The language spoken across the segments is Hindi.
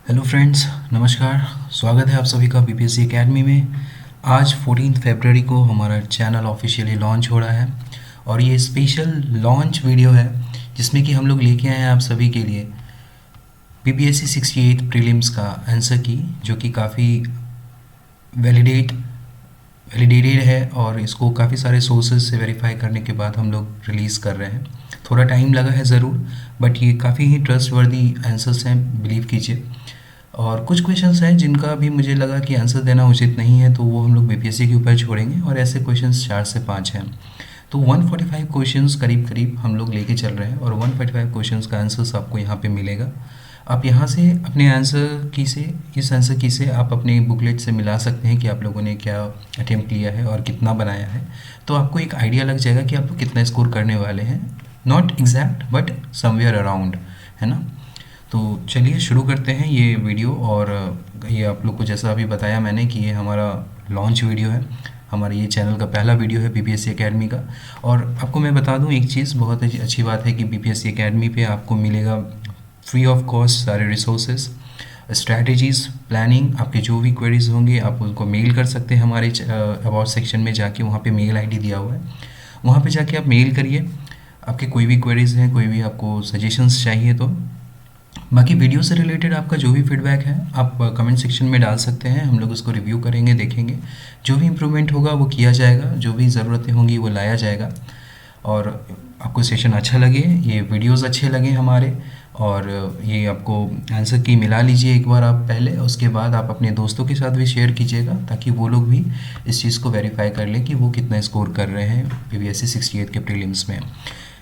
हेलो फ्रेंड्स, नमस्कार। स्वागत है आप सभी का बीपीएससी एकेडमी में। आज 14 फरवरी को हमारा चैनल ऑफिशियली लॉन्च हो रहा है और ये स्पेशल लॉन्च वीडियो है जिसमें कि हम लोग लेके आए हैं आप सभी के लिए बीपीएससी 68 प्रीलिम्स का आंसर की, जो कि काफ़ी वैलिडेटेड है और इसको काफ़ी सारे सोर्सेज से वेरीफाई करने के बाद हम लोग रिलीज़ कर रहे हैं। थोड़ा टाइम लगा है ज़रूर, बट ये काफ़ी ही ट्रस्टवर्दी आंसर्स हैं, बिलीव कीजिए। और कुछ क्वेश्चंस हैं जिनका भी मुझे लगा कि आंसर देना उचित नहीं है, तो वो हम लोग बीपीएससी के ऊपर छोड़ेंगे और ऐसे क्वेश्चंस 4 से 5 हैं। तो 145 क्वेश्चंस करीब करीब हम लोग लेके चल रहे हैं और 145 क्वेश्चंस का आंसर्स आपको यहाँ पे मिलेगा। आप यहाँ से अपने इस आंसर की से आप अपने बुकलेट से मिला सकते हैं कि आप लोगों ने क्या अटेम्प्ट किया है और कितना बनाया है, तो आपको एक आइडिया लग जाएगा कि आप लोग कितना स्कोर करने वाले हैं। Not exact but somewhere around, है ना। तो चलिए शुरू करते हैं ये वीडियो। और ये आप लोग को जैसा अभी बताया मैंने कि ये हमारा लॉन्च वीडियो है, हमारे ये चैनल का पहला वीडियो है बीपीएससी एकेडमी का। और आपको मैं बता दूं एक चीज़, बहुत अच्छी बात है कि बीपीएससी एकेडमी पे आपको मिलेगा फ्री ऑफ कॉस्ट सारे रिसोर्सेज, स्ट्रैटेजीज़, प्लानिंग। आपके जो भी क्वेरीज होंगे आप उनको मेल कर सकते हैं हमारे अबाउट सेक्शन में जाके, वहाँ पे मेल आईडी दिया हुआ है, वहाँ पे जाके आप मेल करिए। आपके कोई भी क्वेरीज हैं, कोई भी आपको सजेशंस चाहिए तो। बाकी वीडियो से रिलेटेड आपका जो भी फीडबैक है आप कमेंट सेक्शन में डाल सकते हैं, हम लोग उसको रिव्यू करेंगे, देखेंगे। जो भी इम्प्रूवमेंट होगा वो किया जाएगा, जो भी ज़रूरतें होंगी वो लाया जाएगा। और आपको सेशन अच्छा लगे, ये वीडियोस अच्छे लगे हमारे, और ये आपको आंसर की मिला लीजिए एक बार आप पहले, उसके बाद आप अपने दोस्तों के साथ भी शेयर कीजिएगा ताकि वो लोग भी इस चीज़ को वेरीफाई कर लें कि वो कितना स्कोर कर रहे हैं बीपीएससी 68 के प्रीलिम्स में।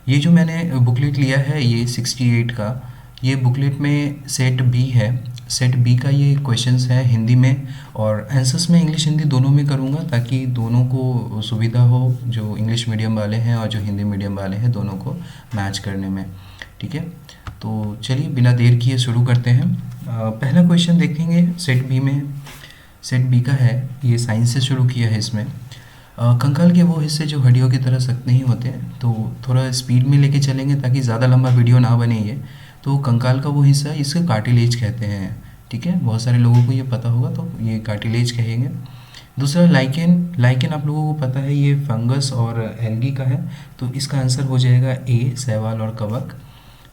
ये जो मैंने बुकलेट लिया है ये 68 का, ये बुकलेट में सेट बी है। सेट बी का ये क्वेश्चंस है हिंदी में, और आंसर्स में इंग्लिश हिंदी दोनों में करूँगा ताकि दोनों को सुविधा हो, जो इंग्लिश मीडियम वाले हैं और जो हिंदी मीडियम वाले हैं दोनों को मैच करने में। ठीक है, तो चलिए बिना देर किए शुरू करते हैं। पहला क्वेश्चन देखेंगे सेट बी में। सेट बी का है, ये साइंस से शुरू किया है। इसमें कंकाल के वो हिस्से जो हड्डियों की तरह सख्त नहीं होते, तो थोड़ा स्पीड में लेके चलेंगे ताकि ज़्यादा लंबा वीडियो ना बने ये। तो कंकाल का वो हिस्सा इसके कार्टिलेज कहते हैं। ठीक है, बहुत सारे लोगों को ये पता होगा, तो ये कार्टिलेज कहेंगे। दूसरा लाइकेन। लाइकेन आप लोगों को पता है ये फंगस और एल्गी का है, तो इसका आंसर हो जाएगा ए, शैवाल और कवक।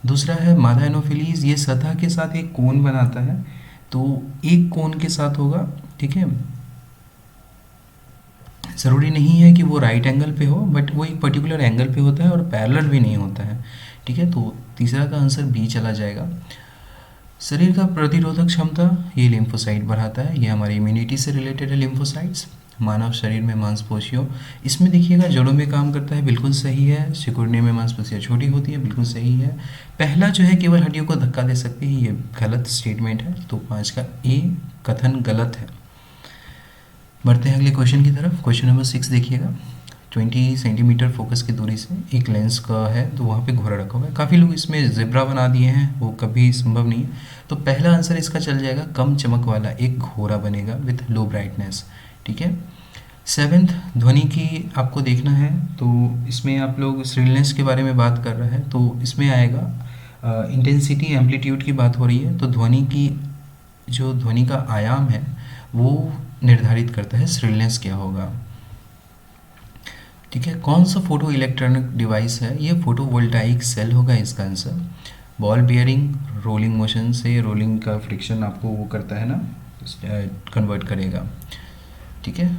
दूसरा है मादा एनोफिलीज, ये सतह के साथ एक कोन बनाता है, तो एक कोन के साथ होगा। ठीक है, ज़रूरी नहीं है कि वो राइट एंगल पे हो, बट वो एक पर्टिकुलर एंगल पे होता है और पैरेलल भी नहीं होता है। ठीक है, तो तीसरा का आंसर बी चला जाएगा। शरीर का प्रतिरोधक क्षमता, ये लिम्फोसाइट बढ़ाता है, ये हमारी इम्यूनिटी से रिलेटेड है लिम्फोसाइट्स। मानव शरीर में मांसपेशियों, इसमें देखिएगा जड़ों में काम करता है, बिल्कुल सही है। सिकुड़ने में मांसपेशियाँ छोटी होती है, बिल्कुल सही है। पहला जो है केवल हड्डियों को धक्का दे सकती है, ये गलत स्टेटमेंट है, तो 5 का ए कथन गलत है। बढ़ते हैं अगले क्वेश्चन की तरफ। क्वेश्चन नंबर 6 देखिएगा। 20 सेंटीमीटर फोकस की दूरी से एक लेंस का है, तो वहाँ पे घोड़ा रखा हुआ है। काफ़ी लोग इसमें ज़ेब्रा बना दिए हैं, वो कभी संभव नहीं है, तो पहला आंसर इसका चल जाएगा कम चमक वाला एक घोड़ा बनेगा विथ लो ब्राइटनेस। ठीक है, 7th ध्वनि की आपको देखना है, तो इसमें आप लोग श्रिलनेस के बारे में बात कर रहे हैं, तो इसमें आएगा इंटेंसिटी एम्पलीट्यूड की बात हो रही है, तो ध्वनि का आयाम है वो निर्धारित करता है श्रिलनेस क्या होगा। ठीक है, कौन सा फोटो इलेक्ट्रॉनिक डिवाइस है, ये फोटोवोल्टाइक सेल होगा इसका answer. Ball bearing, rolling motion से रोलिंग का फ्रिक्शन आपको वो करता है ना, कन्वर्ट करेगा। ठीक है,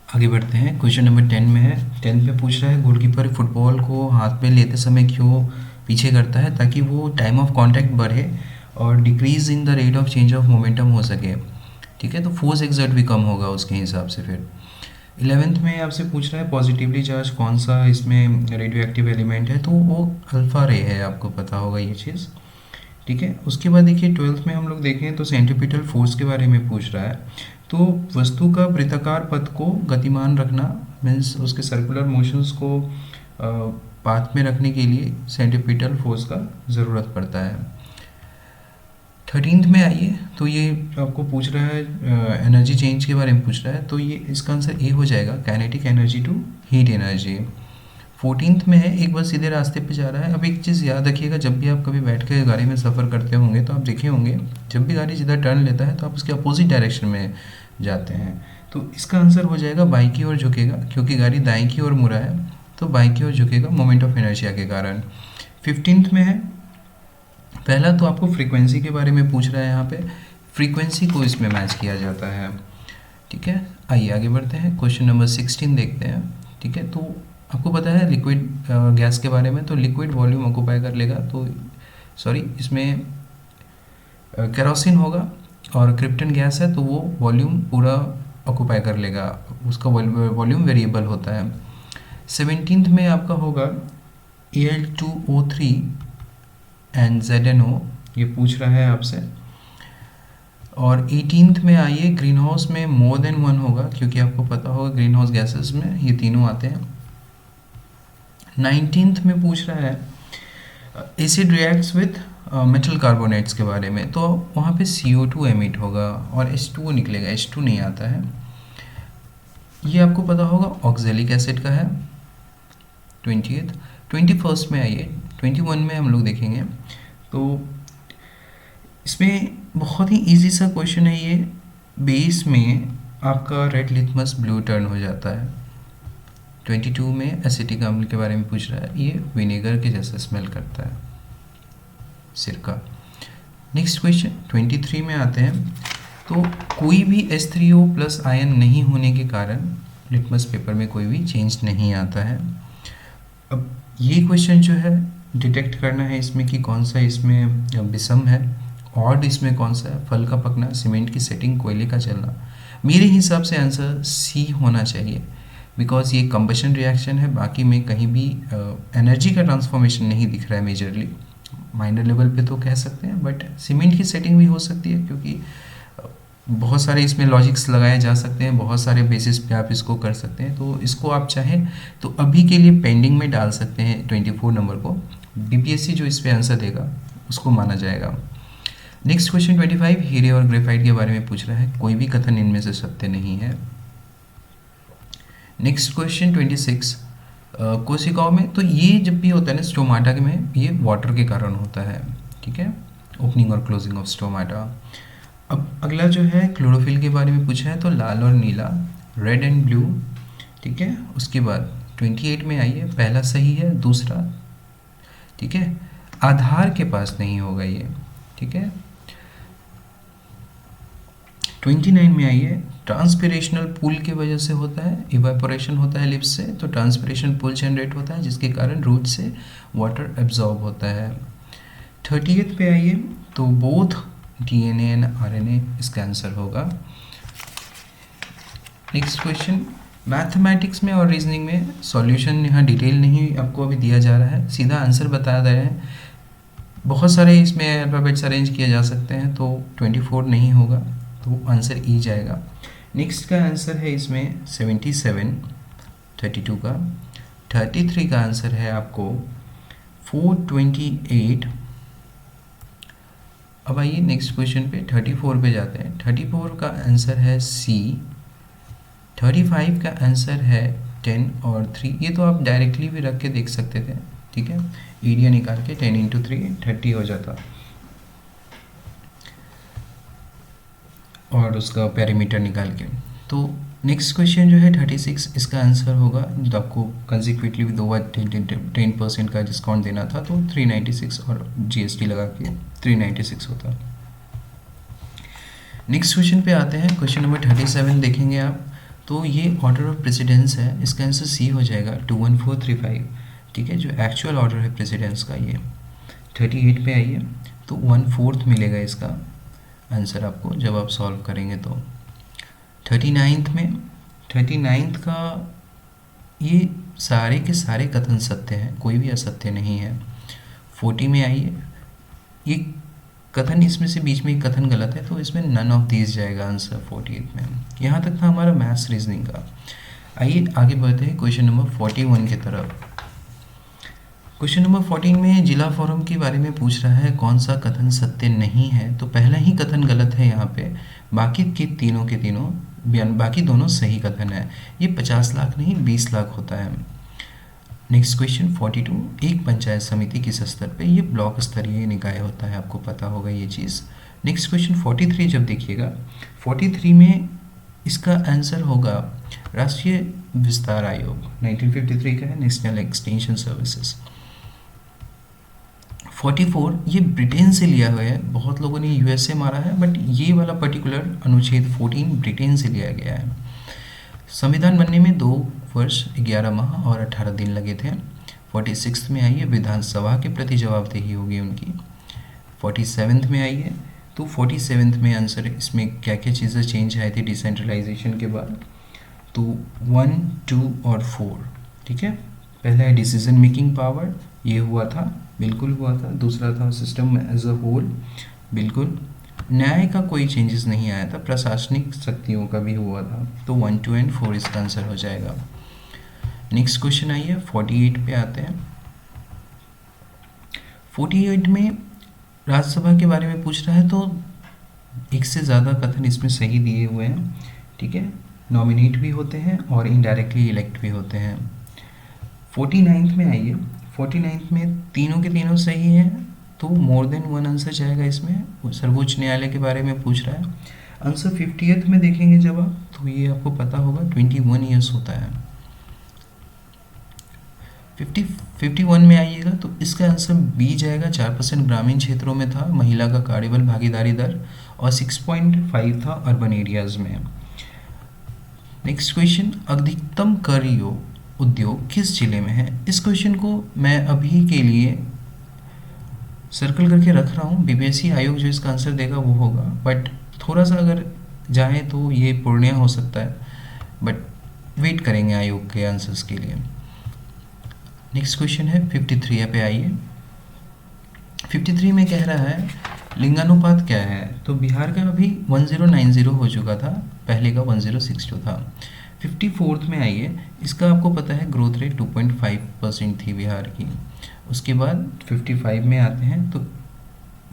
आगे बढ़ते हैं। क्वेश्चन नंबर 10 में है। 10 पे पूछ रहा है गोलकीपर फुटबॉल को हाथ में लेते समय क्यों पीछे करता है, ताकि वो टाइम ऑफ कॉन्टैक्ट बढ़े और decrease in the rate of change of momentum हो सके। ठीक है, तो फोर्स एक्सर्ट भी कम होगा उसके हिसाब से। फिर 11th में आपसे पूछ रहा है पॉजिटिवली चार्ज कौन सा इसमें रेडियो एक्टिव एलिमेंट है, तो वो अल्फा रे है, आपको पता होगा ये चीज़। ठीक है, उसके बाद देखिए 12th में हम लोग देखें तो सेंट्रीपिटल फोर्स के बारे में पूछ रहा है, तो वस्तु का वृत्ताकार पथ को गतिमान रखना, मीन्स उसके सर्कुलर मोशंस को पाथ में रखने के लिए सेंट्रीपिटल फोर्स का ज़रूरत पड़ता है। 13th में आइए, तो ये आपको पूछ रहा है एनर्जी चेंज के बारे में पूछ रहा है, तो ये इसका आंसर ए हो जाएगा, kinetic energy to heat energy. 14th में है, एक बस सीधे रास्ते पे जा रहा है। अब एक चीज़ याद रखिएगा, जब भी आप कभी बैठ के गाड़ी में सफ़र करते होंगे तो आप देखे होंगे जब भी गाड़ी जिधर टर्न लेता है तो आप उसके अपोजिट डायरेक्शन में जाते हैं। तो इसका आंसर हो जाएगा बाई की ओर झुकेगा, क्योंकि गाड़ी दाएं की ओर मुड़ा है तो बाई की ओर झुकेगा मोमेंट ऑफ इनर्शिया के कारण। 15th में है, पहला तो आपको फ्रीक्वेंसी के बारे में पूछ रहा है, यहाँ पे फ्रीक्वेंसी को इसमें मैच किया जाता है। ठीक है, आइए आगे बढ़ते हैं, क्वेश्चन नंबर 16 देखते हैं। ठीक है, तो आपको पता है लिक्विड गैस के बारे में, तो लिक्विड वॉल्यूम ऑक्यूपाई कर लेगा, तो सॉरी इसमें केरोसिन होगा और क्रिप्टन गैस है तो वो वॉल्यूम पूरा ऑक्यूपाई कर लेगा, उसका वॉल्यूम वेरिएबल होता है। 17th में आपका होगा Al2O3 एंड ZnO, ये पूछ रहा है आपसे। और 18th में आइए, ग्रीन हाउस में मोर देन वन होगा, क्योंकि आपको पता होगा ग्रीन हाउस गैसेस में ये तीनों आते हैं। 19th में पूछ रहा है acid reacts with metal carbonates के बारे में, तो वहाँ पे CO2 एमिट होगा और H2O निकलेगा, H2 नहीं आता है। ये आपको पता होगा ऑक्जेलिक एसिड का है। 21st में आइए, 21 में हम लोग देखेंगे, तो इसमें बहुत ही इजी सा क्वेश्चन है ये। बेस में आपका रेड लिटमस ब्लू टर्न हो जाता है। 22 में एसिटिक अम्ल के बारे में पूछ रहा है, ये विनेगर के जैसा स्मेल करता है, सिरका। नेक्स्ट क्वेश्चन 23 में आते हैं, तो कोई भी H3O+ आयन नहीं होने के कारण लिटमस पेपर में कोई भी चेंज नहीं आता है। अब ये क्वेश्चन जो है डिटेक्ट करना है इसमें कि कौन सा इसमें विषम है, ऑड इसमें कौन सा है, फल का पकना, सीमेंट की सेटिंग, कोयले का चलना। मेरे हिसाब से आंसर सी होना चाहिए, बिकॉज ये कंबशन रिएक्शन है, बाकी में कहीं भी एनर्जी का ट्रांसफॉर्मेशन नहीं दिख रहा है मेजरली। माइनर लेवल पे तो कह सकते हैं, बट सीमेंट की सेटिंग भी हो सकती है, क्योंकि बहुत सारे इसमें लॉजिक्स लगाए जा सकते हैं, बहुत सारे बेसिस पे आप इसको कर सकते हैं। तो इसको आप चाहें तो अभी के लिए पेंडिंग में डाल सकते हैं 24 नंबर को। BPSC जो इस पे आंसर देगा उसको माना जाएगा। नेक्स्ट क्वेश्चन 25, हीरे और ग्रेफाइट के बारे में पूछ रहा है, कोई भी कथन इनमें से सत्य नहीं है। नेक्स्ट क्वेश्चन 26, कोशिकाओं में, तो ये जब भी होता है ना स्टोमाटा में, ये वाटर के कारण होता है। ठीक है, ओपनिंग और क्लोजिंग ऑफ स्टोमाटा। अब अगला जो है क्लोरोफिल के बारे में पूछा है, तो लाल और नीला, रेड एंड ब्लू। ठीक है, उसके बाद 28 में आइए, पहला सही है, दूसरा ठीक है आधार के पास नहीं होगा ये। ठीक है, 29 में आइए, ट्रांसपिरेशनल पूल की वजह से होता है, इवेपोरेशन होता है लिप्स से, तो ट्रांसपिरेशन पूल जनरेट होता है जिसके कारण रूट से वाटर एब्जॉर्ब होता है। 30th पे आइए, तो बोथ DNA एंड RNA इसका आंसर होगा। नेक्स्ट क्वेश्चन, मैथमेटिक्स में और रीजनिंग में सॉल्यूशन यहाँ डिटेल नहीं आपको अभी दिया जा रहा है, सीधा आंसर बता दे रहे हैं। बहुत सारे इसमें अल्फ़ाबेट्स अरेंज किए जा सकते हैं, तो 24 नहीं होगा, तो आंसर ई जाएगा। नेक्स्ट का आंसर है इसमें 77, 32 का। 33 का आंसर है आपको 428। अब आइए नेक्स्ट क्वेश्चन पे 34 पे जाते हैं। 34 का आंसर है सी। 35 का आंसर है 10 और 3, ये तो आप डायरेक्टली भी रख के देख सकते थे। ठीक है, एरिया निकाल के 10 × 3 30 हो जाता, और उसका पैरामीटर निकाल के। तो नेक्स्ट क्वेश्चन जो है 36, इसका आंसर होगा, जो आपको कंसिक्वेटली 2 बार 10% का डिस्काउंट देना था, तो 396 और GST लगा के 396 होता। नेक्स्ट क्वेश्चन पे आते हैं, क्वेश्चन नंबर 37 देखेंगे आप, तो ये ऑर्डर ऑफ प्रेसिडेंस है, इसका आंसर सी हो जाएगा 21435। ठीक है, जो एक्चुअल ऑर्डर है प्रेसिडेंस का ये। 38 पे आइए, तो 1/4 मिलेगा इसका आंसर आपको जब आप सॉल्व करेंगे। तो 39th में, 39th का ये सारे के सारे कथन सत्य हैं, कोई भी असत्य नहीं है। 40 में आइए, ये कथन इसमें से बीच में एक कथन गलत है, तो इसमें नन ऑफ दीज जाएगा आंसर 48 में। यहाँ तक था हमारा मैथ्स रीजनिंग का। आइए आगे बढ़ते हैं क्वेश्चन नंबर 41 की तरफ। क्वेश्चन नंबर 14 में जिला फोरम के बारे में पूछ रहा है, कौन सा कथन सत्य नहीं है, तो पहला ही कथन गलत है यहाँ पे, बाकी के तीनों के तीनों बाकी दोनों सही कथन है। ये 50 लाख नहीं 20 लाख होता है। नेक्स्ट क्वेश्चन 42, एक पंचायत समिति किस स्तर पे? ये ब्लॉक स्तरीय निकाय होता है, आपको पता होगा ये चीज़। नेक्स्ट क्वेश्चन 43 जब देखिएगा, 43 में इसका आंसर होगा राष्ट्रीय विस्तार आयोग, 1953 का है, नेशनल एक्सटेंशन सर्विसेज। 44 ये ब्रिटेन से लिया हुआ है, बहुत लोगों ने यूएस से मारा है, बट ये वाला पर्टिकुलर अनुच्छेद 14 ब्रिटेन से लिया गया है। संविधान बनने में 2 वर्ष 11 माह और 18 दिन लगे थे। 46 में आइए, विधानसभा के प्रति जवाबदेही होगी उनकी। 47 में आइए, तो 47 में आंसर इसमें क्या क्या चीज़ें चेंज आई थी डिसेंट्रलाइजेशन के बाद, तो 1, 2 और 4, ठीक है। पहला है डिसीजन मेकिंग पावर, ये हुआ था, बिल्कुल हुआ था। दूसरा था सिस्टम एज अ होल, बिल्कुल। न्याय का कोई चेंजेस नहीं आया था, प्रशासनिक शक्तियों का भी हुआ था, तो 1, 2 एंड 4 इसका आंसर हो जाएगा। नेक्स्ट क्वेश्चन आइए 48 पे आते हैं। 48 में राज्यसभा के बारे में पूछ रहा है, तो एक से ज़्यादा कथन इसमें सही दिए हुए हैं, ठीक है। नॉमिनेट भी होते हैं और इनडायरेक्टली इलेक्ट भी होते हैं। 49 में आइए, 49 में तीनों के तीनों सही हैं, तो मोर देन 1 आंसर जाएगा इसमें। सर्वोच्च न्यायालय के बारे में पूछ रहा है। आंसर 50th में देखेंगे जब आप, तो ये आपको पता होगा 21 ईयर्स होता है। 51 में आइएगा, तो इसका आंसर बी जाएगा। 4% ग्रामीण क्षेत्रों में था महिला का कार्यबल भागीदारी दर, और 6.5 था अर्बन एरियाज में। नेक्स्ट क्वेश्चन, अधिकतम कर उद्योग किस जिले में है? इस क्वेश्चन को मैं अभी के लिए सर्कल करके रख रहा हूँ। बीपीएससी आयोग जो इसका आंसर देगा वो होगा, बट थोड़ा सा अगर जाए तो ये पूर्णिया हो सकता है, बट वेट करेंगे आयोग के आंसर्स के लिए। नेक्स्ट क्वेश्चन है 53 पे आइए। 53 में कह रहा है लिंगानुपात क्या है? तो बिहार का अभी 1090 हो चुका था, पहले का 1062 था। 54 में आइए, इसका आपको पता है ग्रोथ रेट 2.5% थी बिहार की। उसके बाद 55 में आते हैं, तो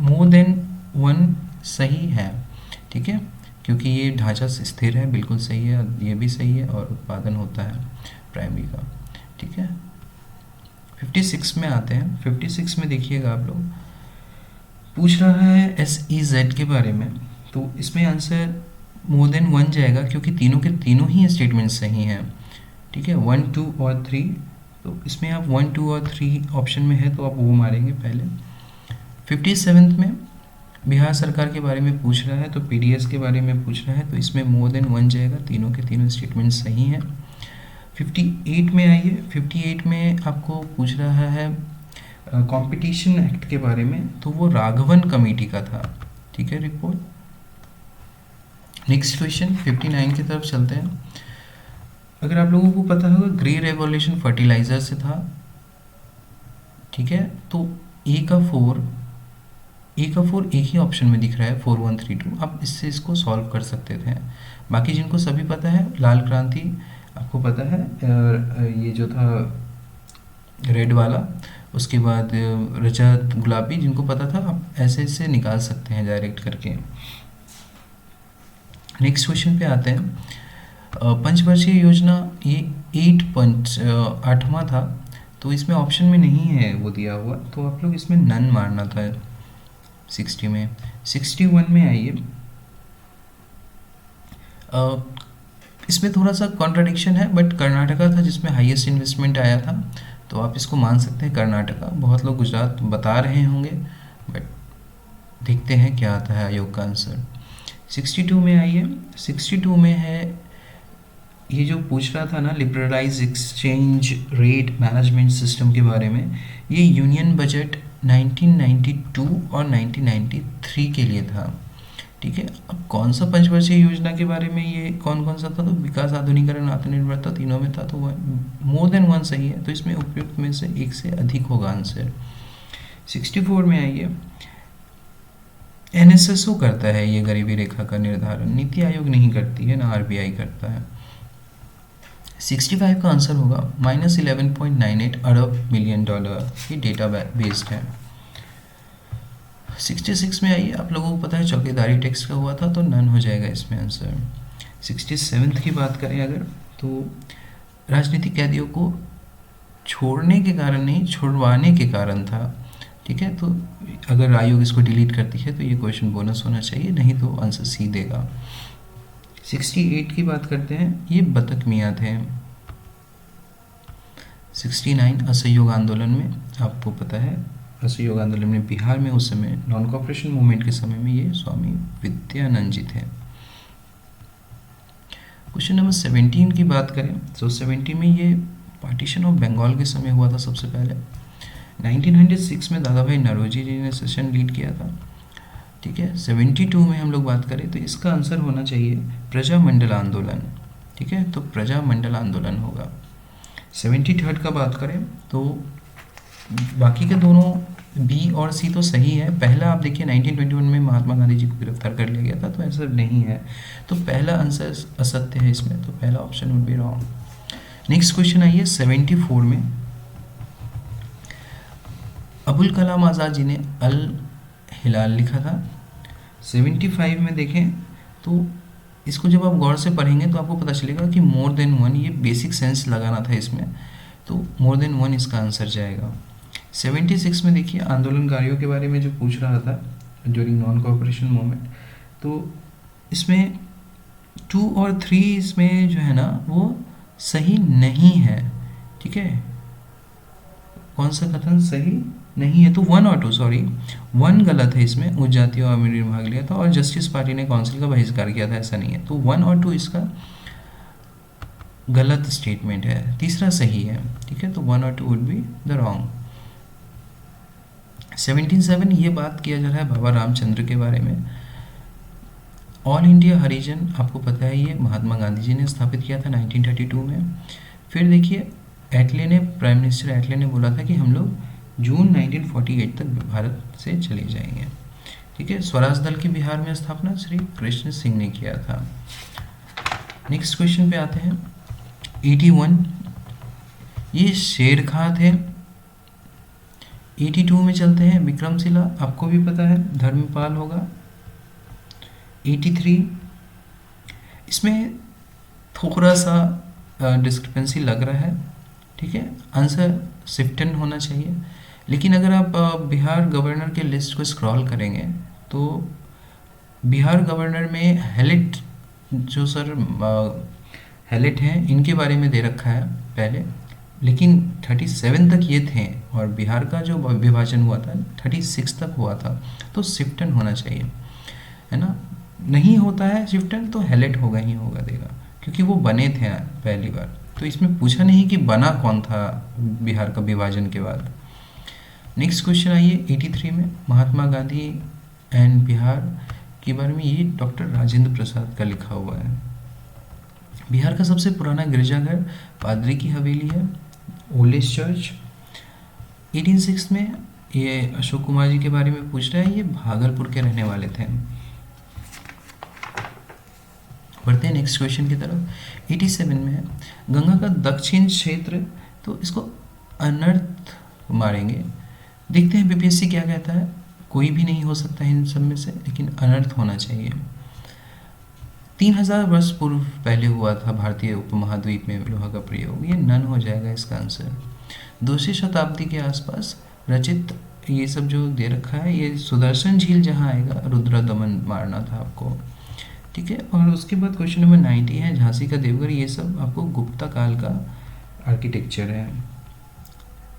मोर देन 1 सही है, ठीक है, क्योंकि ये ढांचा स्थिर है, बिल्कुल सही है, ये भी सही है, और उत्पादन होता है प्राइमरी का, ठीक है। 56 में आते हैं। 56 में देखिएगा आप लोग, पूछ रहा है SEZ के बारे में, तो इसमें आंसर मोर देन 1 जाएगा, क्योंकि तीनों के तीनों ही स्टेटमेंट सही हैं, ठीक है, 1, 2 और 3। तो इसमें आप 1, 2 और 3 ऑप्शन में है, तो आप वो मारेंगे पहले। 57 में बिहार सरकार के बारे में पूछ रहा है, तो PDS के बारे में पूछ रहा है, तो इसमें मोर देन 1 जाएगा, तीनों के तीनों स्टेटमेंट सही हैं। 58 में आइए। 58 में आपको पूछ रहा है कंपटीशन एक्ट के बारे में, तो वो राघवन कमेटी का था, ठीक है, रिपोर्ट। नेक्स्ट क्वेश्चन 59 की तरफ चलते हैं। अगर आप लोगों को पता होगा, ग्रे रेवोल्यूशन फर्टिलाइजर से था, ठीक है, तो ए का 4 एक ही ऑप्शन में दिख रहा है, 4132। आप इससे इसको सॉल्व कर सकते थे। बाकी जिनको सभी पता है, लाल क्रांति आपको पता है, ये जो था रेड वाला, उसके बाद रजत गुलाबी, जिनको पता था आप ऐसे ऐसे निकाल सकते हैं डायरेक्ट करके। नेक्स्ट क्वेश्चन पे आते हैं। पंचवर्षीय योजना ये 8वां था, तो इसमें ऑप्शन में नहीं है वो दिया हुआ, तो आप लोग इसमें नन मारना था 60 में। 61 में आइए। इसमें थोड़ा सा कॉन्ट्राडिक्शन है, बट कर्नाटका था जिसमें हाईएस्ट इन्वेस्टमेंट आया था, तो आप इसको मान सकते हैं कर्नाटका। बहुत लोग गुजरात बता रहे होंगे, बट देखते हैं क्या आता है आयोग का आंसर। 62 में आइए। 62 में है, ये जो पूछ रहा था ना, liberalise exchange rate management system के बारे में, ये यूनियन बजट 1992 और 1993 के लिए था, ठीक है। अब कौन सा पंचवर्षीय योजना के बारे में, ये कौन कौन सा था? तो विकास, आधुनिकरण, आत्मनिर्भरता, तीनों में था, तो मोर देन 1 सही है, तो इसमें उपयुक्त में से एक से अधिक होगा आंसर। 64 में आइए। NSSO करता है ये गरीबी रेखा का निर्धारण, नीति आयोग नहीं करती है, ना RBI करता है। 65 का आंसर होगा -11.98 अरब मिलियन डॉलर, ये डेटा बेस्ड है। 66 में आइए। आप लोगों को पता है चौकीदारी टैक्स का हुआ था, तो नन हो जाएगा इसमें आंसर। 67 की बात करें अगर, तो राजनीतिक कैदियों को छोड़ने के कारण नहीं, छुड़वाने के कारण था। ठीक है, तो अगर आयोग इसको डिलीट करती है तो ये क्वेश्चन बोनस होना चाहिए, नहीं तो आंसर सी देगा। 68 की बात करते हैं, ये बतख मियाँ थे। 69 असहयोग आंदोलन में, आपको पता है असहयोग आंदोलन में बिहार में उस समय नॉन कॉपरेशन मूवमेंट के समय में ये स्वामी विद्यानंद जी थे। क्वेश्चन नंबर 17 की बात करें तो 70 में ये पार्टीशन ऑफ बंगाल के समय हुआ था सबसे पहले। 1906 में दादा भाई नौरोजी जी ने सेशन लीड किया था। ठीक है, 72 में हम लोग बात करें तो इसका आंसर होना चाहिए प्रजामंडल आंदोलन। ठीक है, तो प्रजामंडल आंदोलन होगा। 73 का बात करें तो बाकी के दोनों बी और सी तो सही है। पहला आप देखिए 1921 में महात्मा गांधी जी को गिरफ्तार कर लिया गया था, तो ऐसा नहीं है, तो पहला आंसर असत्य है इसमें, तो पहला option would be wrong. Next question आइए 74 में, अबुल कलाम आज़ाद जी ने अल हिलाल लिखा था। 75 में देखें तो इसको जब आप गौर से पढ़ेंगे तो आपको पता चलेगा कि मोर देन वन, ये बेसिक सेंस लगाना था इसमें, तो मोर देन वन इसका आंसर जाएगा। 76 में देखिए आंदोलनकारियों के बारे में जो पूछ रहा था ड्यूरिंग नॉन कोऑपरेशन मूवमेंट, तो इसमें 2 और 3 इसमें जो है ना वो सही नहीं है। ठीक है, कौन सा कथन सही नहीं है, तो 1 और 2, सॉरी 1 गलत है इसमें, उच्च जाति और अमीरी ने भाग लिया था और जस्टिस पार्टी ने काउंसिल का बहिष्कार किया था, ऐसा नहीं है, तो 1 और 2 इसका गलत स्टेटमेंट है, तीसरा सही है। ठीक है, तो 1 और 2 वुड बी द रॉन्ग। 77 ये बात किया जा रहा है बाबा रामचंद्र के बारे में। ऑल इंडिया हरिजन आपको पता है ये महात्मा गांधी जी ने स्थापित किया था 1932 में। फिर देखिए एटले ने, प्राइम मिनिस्टर एटले ने बोला था कि हम लोग जून 1948 तक भारत से चले जाएंगे। ठीक है, स्वराज दल की बिहार में स्थापना श्री कृष्ण सिंह ने किया था। नेक्स्ट क्वेश्चन पे आते हैं 81, ये शेर खां थे। 82 में चलते हैं, विक्रमशिला आपको भी पता है धर्मपाल होगा। 83 इसमें थोड़ा सा डिस्क्रिपेंसी लग रहा है। ठीक है, आंसर शिफ्टन होना चाहिए, लेकिन अगर आप बिहार गवर्नर के लिस्ट को स्क्रॉल करेंगे तो बिहार गवर्नर में हेलेट जो सर हेलेट हैं इनके बारे में दे रखा है पहले, लेकिन 37 तक ये थे और बिहार का जो विभाजन हुआ था 36 तक हुआ था, तो शिफ्टन होना चाहिए, है ना। नहीं होता है शिफ्टन तो हेलेट होगा ही होगा देगा, क्योंकि वो बने थे पहली बार, तो इसमें पूछा नहीं कि बना कौन था बिहार का विभाजन के बाद। नेक्स्ट क्वेश्चन आइए 83 में, महात्मा गांधी एंड बिहार के बारे में, ये डॉक्टर राजेंद्र प्रसाद का लिखा हुआ है। बिहार का सबसे पुराना गिरजाघर पादरी की हवेली है, ओल्डेस्ट चर्च। 1806 में ये अशोक कुमार जी के बारे में पूछ रहा है, ये भागलपुर के रहने वाले थे। बढ़ते हैं नेक्स्ट क्वेश्चन की तरफ। 87 में है, गंगा का दक्षिण क्षेत्र, तो इसको अनर्थ मारेंगे। देखते हैं बीपीएससी क्या कहता है, कोई भी नहीं हो सकता है इन सब में से, लेकिन अनर्थ होना चाहिए। 3000 वर्ष पूर्व पहले हुआ था भारतीय उपमहाद्वीप में लोहा का प्रयोग, ये नन हो जाएगा इसका आंसर। 2वीं शताब्दी के आसपास रचित, ये सब जो दे रखा है, ये सुदर्शन झील जहाँ आएगा रुद्र दमन मारना था आपको। ठीक है, और उसके बाद क्वेश्चन नंबर 90 है, झांसी का देवघर, ये सब आपको गुप्ता काल का आर्किटेक्चर है।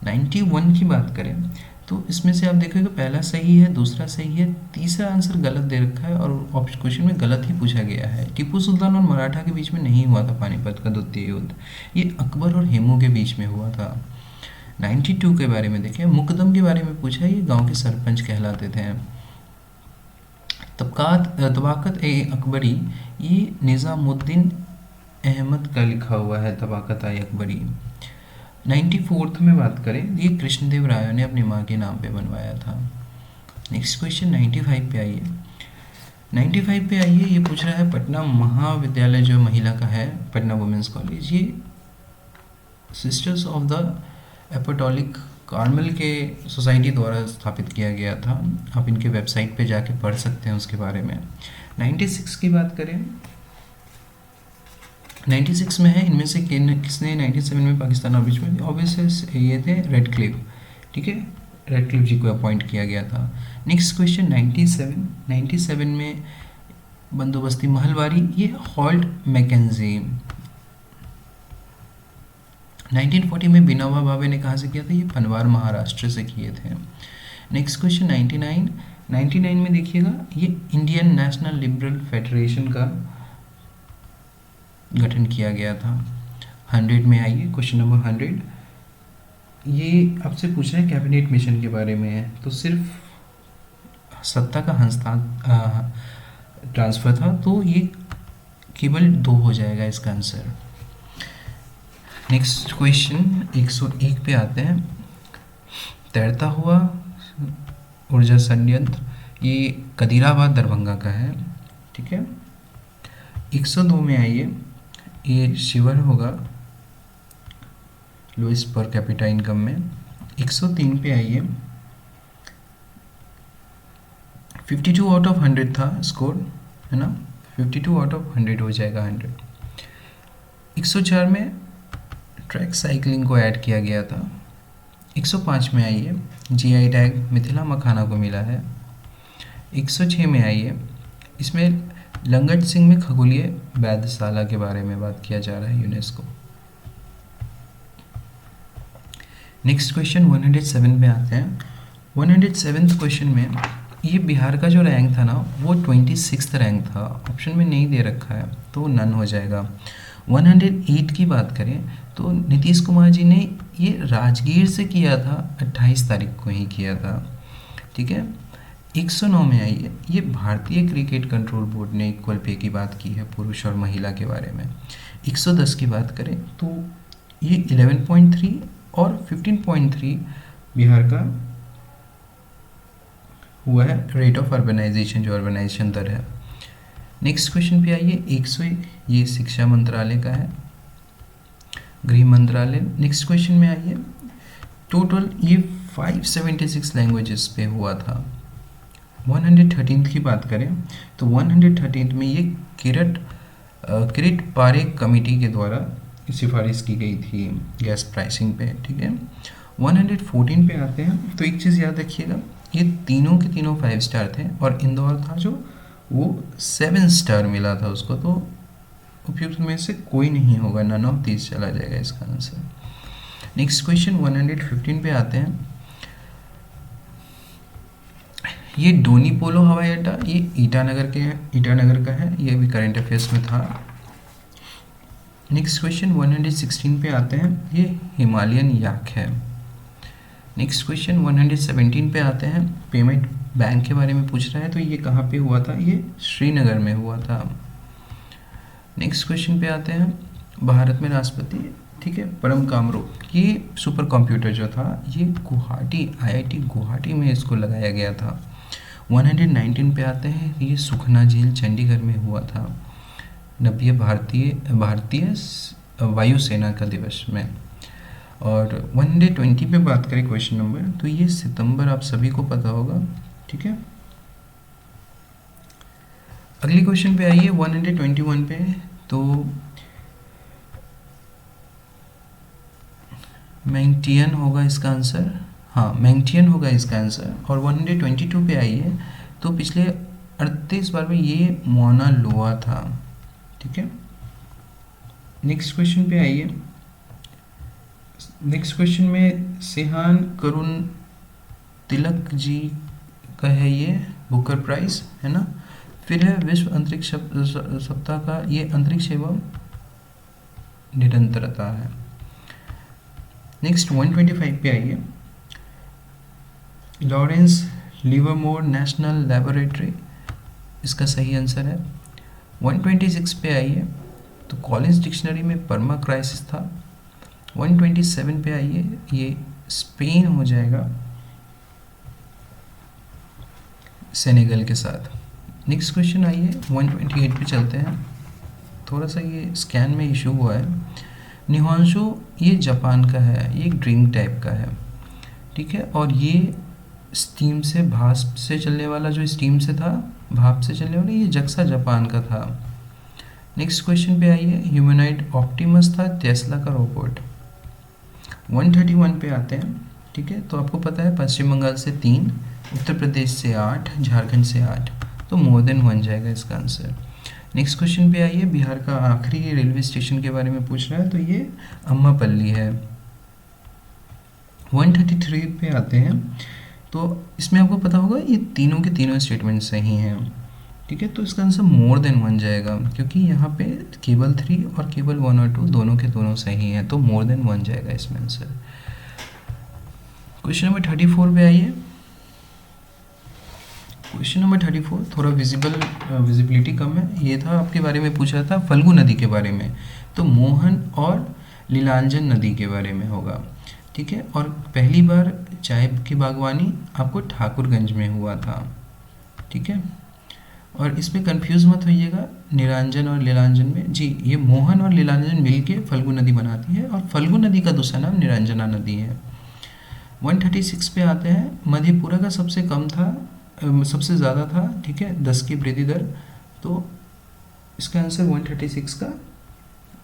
91 की बात करें तो इसमें से आप देखोगे पहला सही है, दूसरा सही है, तीसरा आंसर गलत दे रखा है और क्वेश्चन में गलत ही पूछा गया है। टीपू सुल्तान और मराठा के बीच में नहीं हुआ था पानीपत का द्वितीय युद्ध, ये अकबर और हेमू के बीच में हुआ था। 92 के बारे में देखें, मुकदम के बारे में पूछा है, ये गांव के सरपंच कहलाते थे। तबाकत ए अकबरी, ये निज़ामुद्दीन अहमद का लिखा हुआ है, तबाकत ए अकबरी। 94 में बात करें, ये कृष्णदेव राय ने अपनी माँ के नाम पे बनवाया था। नेक्स्ट क्वेश्चन 95 पे आइए। 95 पे आइए, ये पूछ रहा है पटना महाविद्यालय जो महिला का है, पटना वुमेंस कॉलेज, ये सिस्टर्स ऑफ द एपोटोलिक कार्मल के सोसाइटी द्वारा स्थापित किया गया था। आप इनके वेबसाइट पे जाके पढ़ सकते हैं उसके बारे में। 96 की बात करें 96 में है, इनमें से किसने 97 में पाकिस्तान और बीच में, ऑब्वियसली ये थे रेड क्लिफ, ठीक है, रेड क्लिफ जी को अपॉइंट किया गया था। नेक्स्ट क्वेश्चन 97 में बंदोबस्ती महलवारी, ये हॉल्ट मैकेंजी। 1940 में बिनोबा भावे ने कहाँ से किया था, ये पनवार महाराष्ट्र से किए थे। नेक्स्ट क्वेश्चन 99 में देखिएगा, ये इंडियन नेशनल लिबरल फेडरेशन का गठन किया गया था। 100 में आइए, क्वेश्चन नंबर 100, ये आपसे पूछ रहे हैं कैबिनेट मिशन के बारे में है, तो सिर्फ सत्ता का हस्तांतरण ट्रांसफ़र था, तो ये केवल 2 हो जाएगा इसका आंसर। नेक्स्ट क्वेश्चन 101 पे आते हैं, तैरता हुआ ऊर्जा संयंत्र, ये कदीराबाद दरभंगा का है, ठीक है। 102 में आइए, ये शिवर होगा लोएस पर कैपिटा इनकम में। 103 पे आइए, 52 आउट ऑफ 100 था स्कोर, है ना, 52 आउट ऑफ 100 हो जाएगा 100। 104 में ट्रैक साइकिलिंग को ऐड किया गया था। 105 में आइए, जीआई टैग मिथिला मखाना को मिला है। 106 में आइए, इसमें लंगट सिंह में खगोलीय वेधशाला के बारे में बात किया जा रहा है, यूनेस्को। नेक्स्ट क्वेश्चन 107 पे आते हैं। 107 क्वेश्चन में ये बिहार का जो रैंक था ना, वो 26 रैंक था, ऑप्शन में नहीं दे रखा है तो नन हो जाएगा। 108 की बात करें तो नीतीश कुमार जी ने ये राजगीर से किया था, 28 तारीख को ही किया था, ठीक है। 109 में आइए, ये भारतीय क्रिकेट कंट्रोल बोर्ड ने इक्वल पे की बात की है, पुरुष और महिला के बारे में। 110 की बात करें तो ये 11.3 और 15.3 बिहार का हुआ है रेट ऑफ अर्बनाइजेशन, जो अर्बनाइजेशन दर है। नेक्स्ट क्वेश्चन पे आइए, 101 ये शिक्षा मंत्रालय का है, गृह मंत्रालय। नेक्स्ट क्वेश्चन में आइए, टोटल ये 576 लैंग्वेजेस पे हुआ था। 113 की बात करें तो 113 में ये किरीट पारेख कमेटी के द्वारा सिफारिश की गई थी गैस प्राइसिंग पे, ठीक है। 114 पे आते हैं, तो एक चीज़ याद रखिएगा, ये तीनों के तीनों 5 स्टार थे और इंदौर था जो वो 7 स्टार मिला था उसको, तो उपयुक्त में से कोई नहीं होगा, नन ऑफ दिस चला जाएगा इसका आंसर। नेक्स्ट क्वेश्चन 115 पे आते हैं, ये डोनी पोलो हवाई अड्डा, ये ईटानगर का है, ये भी करंट अफेयर्स में था। नेक्स्ट क्वेश्चन 116 पे आते हैं, ये हिमालयन याक है। नेक्स्ट क्वेश्चन 117 पे आते हैं, पेमेंट बैंक के बारे में पूछ रहा है, तो ये कहाँ पे हुआ था, ये श्रीनगर में हुआ था। नेक्स्ट क्वेश्चन पे आते हैं, भारत में राष्ट्रपति, ठीक है, परम कामरू, ये सुपर कंप्यूटर जो था ये गुवाहाटी IIT गुवाहाटी में इसको लगाया गया था। 119 पे आते हैं, ये सुखना झील चंडीगढ़ में हुआ था 90 भारतीय वायुसेना का दिवस में। और 120 पे बात करें क्वेश्चन नंबर, तो ये सितंबर आप सभी को पता होगा, ठीक है। अगली क्वेश्चन पे आइए 121 पे, तो मैंगटियन होगा इसका आंसर, हाँ मैंगटियन होगा इसका आंसर। और 122 पे आइए, तो पिछले 38 बार में ये मोना लोआ था, ठीक है। नेक्स्ट क्वेश्चन पे आइए, नेक्स्ट क्वेश्चन में सेहान करुण तिलक जी का है ये बुकर प्राइज, है ना। फिर है विश्व अंतरिक्ष सप्ताह का, ये अंतरिक्ष एवं निरंतरता है। नेक्स्ट 125 पे आइए, लॉरेंस लिवरमोर नेशनल लेबोरेटरी, इसका सही आंसर है। 126 पे आइए, तो कॉलिंस डिक्शनरी में परमा क्राइसिस था। 127 पे आइए, ये स्पेन हो जाएगा सेनेगल के साथ। नेक्स्ट क्वेश्चन आइए 128 पे चलते हैं, थोड़ा सा ये स्कैन में इशू हुआ है। निहांशु ये जापान का है, ये एक ड्रिंक टाइप का है, ठीक है। और ये स्टीम से भाप से चलने वाला, जो स्टीम से था भाप से चलने वाला, ये जक्सा जापान का था, नेक्स्ट क्वेश्चन पे आइए, ह्यूमनॉइड ऑप्टिमस था टेस्ला का रोबोट। 131 पे आते हैं। ठीक है, तो आपको पता है पश्चिम बंगाल से 3, उत्तर प्रदेश से 8, झारखंड से 8, तो मोर देन 1 जाएगा इसका आंसर। नेक्स्ट क्वेश्चन पे आइए, बिहार का आखिरी रेलवे स्टेशन के बारे में पूछ रहा है, तो ये अम्मापल्ली है। 133 पे आते हैं। तो इसमें आपको पता होगा ये तीनों के तीनों स्टेटमेंट सही हैं। ठीक है, तो इसका आंसर मोर देन 1 जाएगा, क्योंकि यहाँ पे केवल 3 और केवल 1 और 2 दोनों के दोनों सही हैं, तो मोर देन 1 जाएगा इसमें आंसर। क्वेश्चन नंबर 34 पे आइए। क्वेश्चन नंबर 34 थोड़ा विजिबिलिटी कम है। ये था आपके बारे में पूछा था फल्गु नदी के बारे में, तो मोहन और लीलांजन नदी के बारे में होगा। ठीक है, और पहली बार चाय की बागवानी आपको ठाकुरगंज में हुआ था। ठीक है, और इसमें कंफ्यूज मत होइएगा निरंजन और लीलांजन में। जी, ये मोहन और लीलांजन मिलके फल्गु नदी बनाती है, और फल्गु नदी का दूसरा नाम निरंजना नदी है। 136 पे आते हैं। मधेपुरा का सबसे कम था, सबसे ज़्यादा था। ठीक है, 10 की वृद्धि दर, तो इसका आंसर 136 का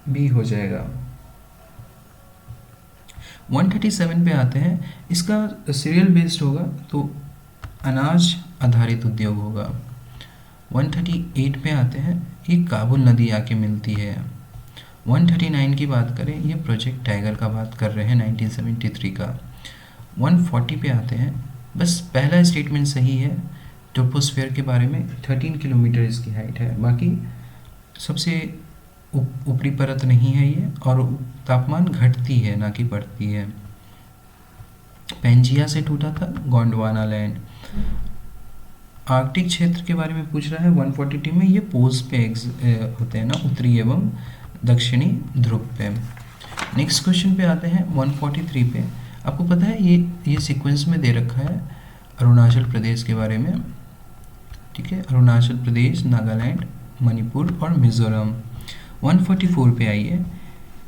बी हो जाएगा। 137 पे आते हैं। इसका सीरियल बेस्ड होगा, तो अनाज आधारित उद्योग होगा। 138 पे आते हैं। ये काबुल नदी आके मिलती है। 139 की बात करें, ये प्रोजेक्ट टाइगर का बात कर रहे हैं 1973 का। 140 पे आते हैं। बस पहला स्टेटमेंट सही है ट्रोपोस्फेयर के बारे में, 13 किलोमीटर इसकी हाइट है। बाकी सबसे ऊपरी परत नहीं है ये, और तापमान घटती है ना कि बढ़ती है। पेंजिया से टूटा था गोंडवाना लैंड। आर्कटिक क्षेत्र के बारे में पूछ रहा है 142 में। ये पोल्स पे होते हैं ना, उत्तरी एवं दक्षिणी ध्रुव पे। नेक्स्ट क्वेश्चन पे आते हैं 143 पे। आपको पता है ये सीक्वेंस में दे रखा है अरुणाचल प्रदेश के बारे में। ठीक है, अरुणाचल प्रदेश, नागालैंड, मणिपुर और मिजोरम। 144 पे आइए।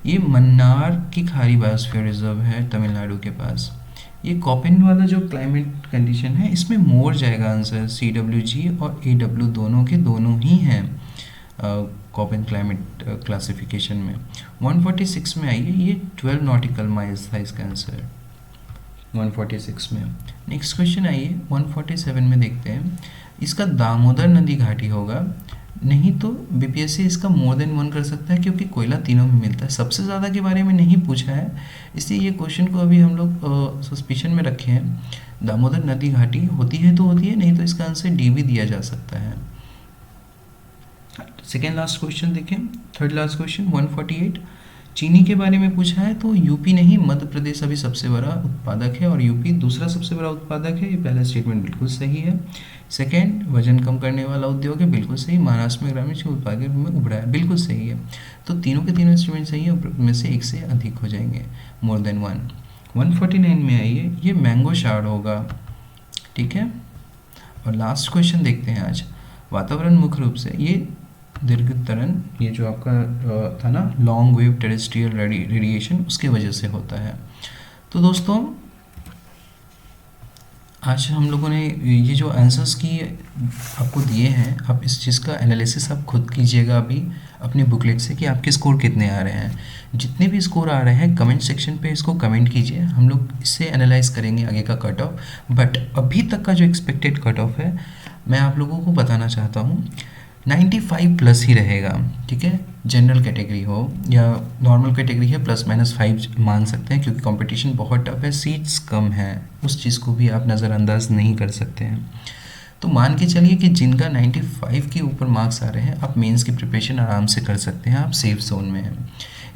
ये मन्नार की खाड़ी बायोस्फीयर रिजर्व है तमिलनाडु के पास। ये कॉपिन वाला जो क्लाइमेट कंडीशन है, इसमें मोर जाएगा आंसर। CWG और AW दोनों के दोनों ही हैं कॉपिन क्लाइमेट क्लासिफिकेशन में। 146 में आइए। ये 12 नॉटिकल माइल्स था इसका आंसर 146 में। नेक्स्ट क्वेश्चन आइए 147 में देखते हैं। इसका दामोदर नदी घाटी होगा, नहीं तो BPSC इसका मोर देन 1 कर सकता है, क्योंकि कोयला तीनों में मिलता है। सबसे ज़्यादा के बारे में नहीं पूछा है, इसलिए ये क्वेश्चन को अभी हम लोग सस्पिशन में रखे हैं। दामोदर नदी घाटी होती है तो होती है, नहीं तो इसका आंसर डी भी दिया जा सकता है। सेकेंड लास्ट क्वेश्चन देखें, थर्ड लास्ट क्वेश्चन 148। चीनी के बारे में पूछा है, तो यूपी नहीं मध्य प्रदेश अभी सबसे बड़ा उत्पादक है, और यूपी दूसरा सबसे बड़ा उत्पादक है। ये पहला स्टेटमेंट बिल्कुल सही है। सेकेंड, वजन कम करने वाला उद्योग है, बिल्कुल सही। महाराष्ट्र में ग्रामीण क्षेत्र उत्पादन में उभरा है, बिल्कुल सही है। तो तीनों के तीनों स्टेटमेंट सही है, में से एक से अधिक हो जाएंगे, मोर देन 1। 149 में आइए। ये मैंगो शार्ड होगा। ठीक है, और लास्ट क्वेश्चन देखते हैं आज। वातावरण मुख्य रूप से ये दीर्घ तरंग, ये जो आपका था ना लॉन्ग वेव टेरेस्ट्रियल रेडिएशन, उसके वजह से होता है। तो दोस्तों आज हम लोगों ने ये जो आंसर्स की आपको दिए हैं, आप इस चीज़ का एनालिसिस आप खुद कीजिएगा अभी अपने बुकलेट से कि आपके स्कोर कितने आ रहे हैं। जितने भी स्कोर आ रहे हैं कमेंट सेक्शन पे इसको कमेंट कीजिए, हम लोग इससे एनालाइज करेंगे आगे का कट ऑफ। बट अभी तक का जो एक्सपेक्टेड कट ऑफ है, मैं आप लोगों को बताना चाहता हूँ 95 प्लस ही रहेगा। ठीक है, जनरल कैटेगरी हो या नॉर्मल कैटेगरी है, ±5 मान सकते हैं, क्योंकि कंपटीशन बहुत टफ है, सीट्स कम हैं, उस चीज़ को भी आप नज़रअंदाज नहीं कर सकते हैं। तो मान के चलिए कि जिनका 95 के ऊपर मार्क्स आ रहे हैं, आप मेंस की प्रिपरेशन आराम से कर सकते हैं, आप सेफ जोन में हैं।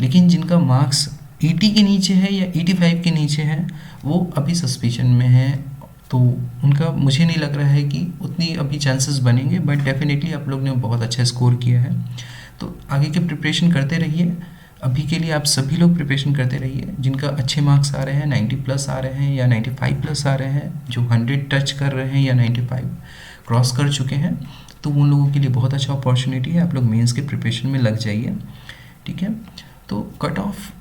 लेकिन जिनका मार्क्स 80 के नीचे है या 85 के नीचे है, वो अभी सस्पिशन में है, तो उनका मुझे नहीं लग रहा है कि उतनी अभी चांसेस बनेंगे। बट डेफिनेटली आप लोग ने बहुत अच्छा स्कोर किया है, तो आगे के प्रिपरेशन करते रहिए। अभी के लिए आप सभी लोग प्रिपरेशन करते रहिए। जिनका अच्छे मार्क्स आ रहे हैं, 90 प्लस आ रहे हैं या 95 प्लस आ रहे हैं, जो 100 टच कर रहे हैं या 95 क्रॉस कर चुके हैं, तो उन लोगों के लिए बहुत अच्छा अपॉर्चुनिटी है। आप लोग मेंस के प्रिपरेशन में लग जाइए। ठीक है, तो कट ऑफ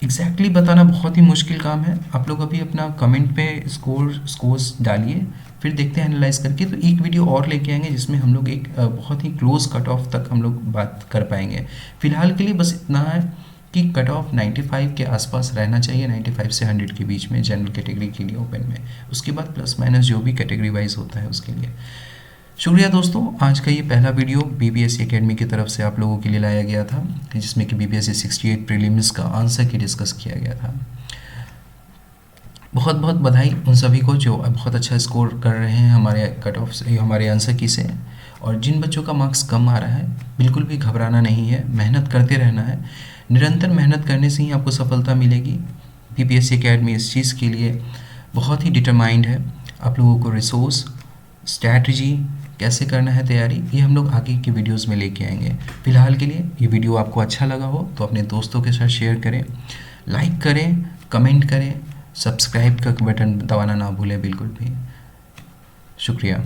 एग्जैक्टली बताना बहुत ही मुश्किल काम है। आप लोग अभी अपना कमेंट पे स्कोर्स डालिए, फिर देखते हैं एनालाइज करके। तो एक वीडियो और लेके आएंगे जिसमें हम लोग एक बहुत ही क्लोज कट ऑफ तक हम लोग बात कर पाएंगे। फिलहाल के लिए बस इतना है कि कट ऑफ 95 के आसपास रहना चाहिए, 95 से 100 के बीच में जनरल कैटेगरी के लिए ओपन में। उसके बाद प्लस माइनस जो भी कैटेगरी वाइज होता है उसके लिए। शुक्रिया दोस्तों, आज का ये पहला वीडियो बीपीएससी एकेडमी की तरफ से आप लोगों के लिए लाया गया था, जिसमें कि बीपीएससी 68 प्रीलिम्स का आंसर की डिस्कस किया गया था। बहुत बहुत बधाई उन सभी को जो बहुत अच्छा स्कोर कर रहे हैं हमारे कट ऑफ से, हमारे आंसर की से। और जिन बच्चों का मार्क्स कम आ रहा है, बिल्कुल भी घबराना नहीं है, मेहनत करते रहना है। निरंतर मेहनत करने से ही आपको सफलता मिलेगी। बीपीएससी एकेडमी इस चीज़ के लिए बहुत ही डिटरमाइंड है। आप लोगों को रिसोर्स, स्ट्रैटेजी, कैसे करना है तैयारी, ये हम लोग आगे के वीडियोस में लेके आएंगे। फिलहाल के लिए ये वीडियो आपको अच्छा लगा हो तो अपने दोस्तों के साथ शेयर करें, लाइक करें, कमेंट करें, सब्सक्राइब का बटन दबाना ना भूलें बिल्कुल भी। शुक्रिया।